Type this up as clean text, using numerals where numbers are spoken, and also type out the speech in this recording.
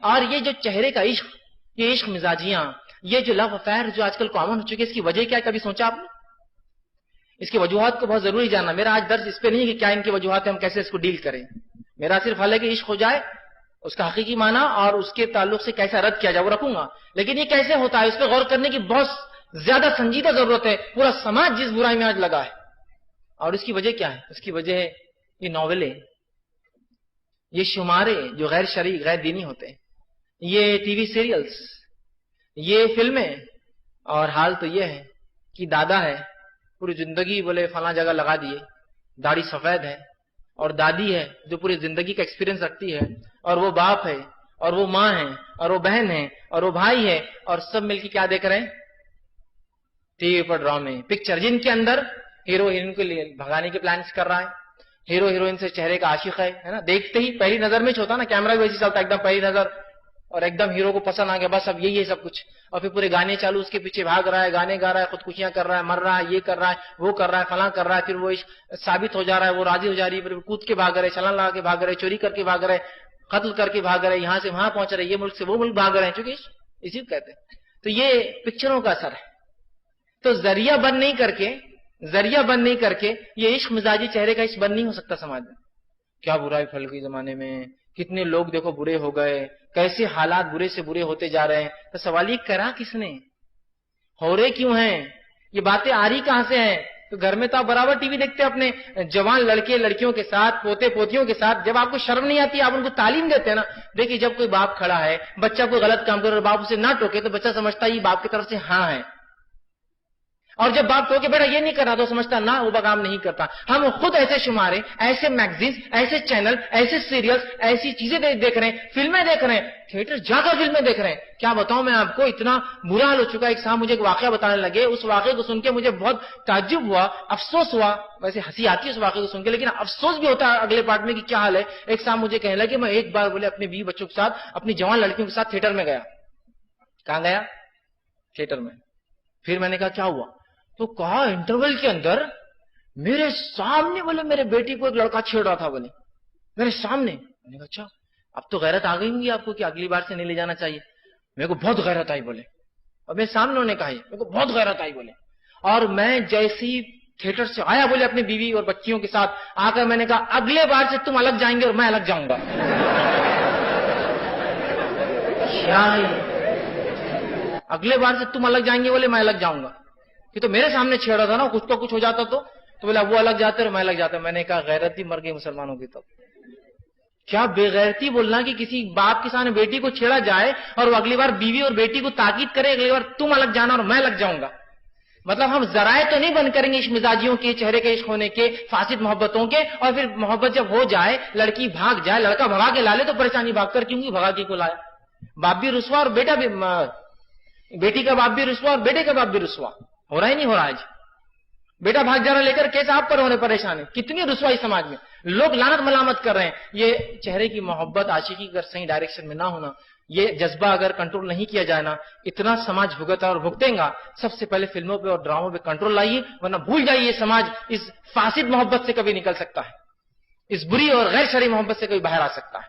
اور یہ جو چہرے کا عشق، یہ عشق مزاجیاں، یہ جو لو افیئر جو آج کل کامن ہو چکے، اس کی وجہ کیا ہے؟ کبھی سوچا آپ نے؟ اس کی وجوہات کو بہت ضروری جاننا. میرا آج درس اس پہ نہیں کہ کیا ان کی وجوہات ہیں، ہم کیسے اس کو ڈیل کریں. میرا صرف حال ہے کہ عشق ہو جائے، اس کا حقیقی معنی اور اس کے تعلق سے کیسا رد کیا جائے وہ رکھوں گا. لیکن یہ کیسے ہوتا ہے اس پہ غور کرنے کی بہت زیادہ سنجیدہ ضرورت ہے. پورا سماج جس برائی میں آج لگا ہے، اور اس کی وجہ کیا ہے؟ اس کی وجہ ہے یہ ناولیں، یہ شمارے جو غیر شرعی غیر دینی ہوتے ہیں، یہ ٹی وی سیریلز، یہ فلمیں. اور حال تو یہ ہے کہ دادا ہے، پوری زندگی بولے فلاں جگہ لگا دیے، داڑھی سفید ہے. اور دادی ہے جو پوری زندگی کا ایکسپیرینس رکھتی ہے. اور وہ باپ ہے، اور وہ ماں ہے، اور وہ بہن ہے، اور وہ بھائی ہے. اور سب مل کے کیا دیکھ رہے ہیں؟ ٹی وی پر ڈرامے، پکچر، جن کے اندر ہیرو ہیروئن کے لیے بھگانے کے پلانس کر رہا ہے. ہیرو ہیروئن سے چہرے کا عاشق ہے نا، دیکھتے ہی پہلی نظر میں ہوتا نا، کیمرہ بھی ویسے چلتا ہے ایک دم پہلی نظر، اور ایک دم ہیرو کو پسند آ گیا، بس اب یہی ہے سب کچھ. اور پھر پورے گانے چالو، اس کے پیچھے بھاگ رہا ہے، گانے گا رہا ہے، خودکشیاں کر رہا ہے، مر رہا ہے، یہ کر رہا ہے، وہ کر رہا ہے، فلاں کر رہا ہے. پھر وہ ثابت ہو جا رہا ہے، وہ راضی ہو جا رہی ہے، پھر کود کے بھاگ رہے، چھلانگ لگا کے بھاگ رہے، چوری کر کے بھاگ رہے، قتل کر کے بھاگ رہے، یہاں سے وہاں پہنچ رہے، یہ ملک سے وہ ملک بھاگ رہے ہیں، چونکہ اسی کو کہتے ہیں. تو یہ پکچروں کا اثر ہے. تو ذریعہ بند نہیں کر کے یہ عشق مزاجی چہرے کا عشق بند نہیں ہو سکتا سماج میں. کیا برائی پھیل گئی زمانے میں، کتنے لوگ دیکھو برے ہو گئے، کیسے حالات برے سے برے ہوتے جا رہے ہیں. تو سوال یہ کرا کس نے؟ ہو رہے کیوں ہیں؟ یہ باتیں آ رہی کہاں سے ہیں؟ تو گھر میں تو آپ برابر ٹی وی دیکھتے اپنے جوان لڑکے لڑکیوں کے ساتھ، پوتے پوتیوں کے ساتھ. جب آپ کو شرم نہیں آتی آپ ان کو تعلیم دیتے ہیں نا. دیکھیے جب کوئی باپ کھڑا ہے، بچہ کوئی غلط کام کرے اور باپ اسے نہ ٹوکے تو بچہ سمجھتا ہے یہ باپ کی طرف سے ہاں ہے. اور جب باپ ٹوکے بیٹا یہ نہیں کرنا تو سمجھتا نہ وہ کام نہیں کرتا. ہم خود ایسے شمارے، ایسے میگزین، ایسے چینل، ایسے سیریلز، ایسی چیزیں دیکھ رہے ہیں، فلمیں دیکھ رہے ہیں، تھیٹر جا کر فلمیں دیکھ رہے ہیں. کیا بتاؤں میں آپ کو، اتنا برا حال ہو چکا ہے. ایک صاحب مجھے ایک واقعہ بتانے لگے، اس واقعے کو سن کے مجھے بہت تعجب ہوا، افسوس ہوا. ویسے ہنسی آتی ہے اس واقعے کو سن کے، لیکن افسوس بھی ہوتا ہے اگلے پارٹ میں کہ کیا حال ہے. ایک صاحب مجھے کہنے لگے میں ایک بار بولے اپنے بیوی بچوں کے ساتھ، اپنی جوان لڑکیوں کے ساتھ تھیٹر میں گیا. کہاں گیا؟ تھیٹر میں. پھر میں نے کہا کیا ہوا؟ تو کہا انٹرول کے اندر میرے سامنے بولے میرے بیٹی کو ایک لڑکا چھیڑ رہا تھا، بولے میرے سامنے. میں نے کہا اچھا اب تو غیرت آ گئی ہوں گی آپ کو کہ اگلی بار سے نہیں لے جانا چاہیے. میرے کو بہت غیرت آئی بولے، اور میرے سامنے انہوں نے کہا میرے کو بہت غیرت آئی بولے. اور میں جیسی تھیٹر سے آیا بولے اپنی بیوی اور بچیوں کے ساتھ آ کر میں نے کہا اگلے بار سے تم الگ جائیں گے اور میں الگ جاؤں گا. اگلے بار سے تم الگ جائیں گے بولے میں الگ جاؤں گا. کہ تو میرے سامنے چھیڑا تھا نا، کچھ تو کچھ ہو جاتا تو بولا وہ الگ جاتے اور میں الگ جاتا. میں نے کہا غیرت ہی مر گئی مسلمانوں کی. تو کیا بے غیرتی بولنا کہ کسی باپ کے سامنے بیٹی کو چھیڑا جائے اور وہ اگلی بار بیوی اور بیٹی کو تاکید کرے اگلی بار تم الگ جانا اور میں الگ جاؤں گا. مطلب ہم ذرائع تو نہیں بند کریں گے عشق مزاجیوں کے، چہرے کے عشق ہونے کے، فاسد محبتوں کے. اور پھر محبت جب ہو جائے، لڑکی بھاگ جائے، لڑکا بھگا کے لا لے تو پریشانی، بھاگ کر کیوں بھگا کے کو لایا. باپ بھی رسوا اور بیٹا بھی، بیٹی کا باپ بھی رسوا اور بیٹے کا باپ بھی رسوا. ہو رہا ہی نہیں ہو رہا. آج بیٹا بھاگ جا رہا لے کر، کیس آپ پر ہونے پریشان ہے. کتنی رسوائی سماج میں، لوگ لعنت ملامت کر رہے ہیں. یہ چہرے کی محبت عاشقی اگر صحیح ڈائریکشن میں نہ ہونا، یہ جذبہ اگر کنٹرول نہیں کیا جائے نا، اتنا سماج بھگتا اور بھگتیں گا. سب سے پہلے فلموں پہ اور ڈراموں پہ کنٹرول لائیے، ورنہ بھول جائیے یہ سماج اس فاسد محبت سے کبھی نکل سکتا ہے، اس بری اور غیر شرعی محبت سے کبھی باہر آ سکتا ہے.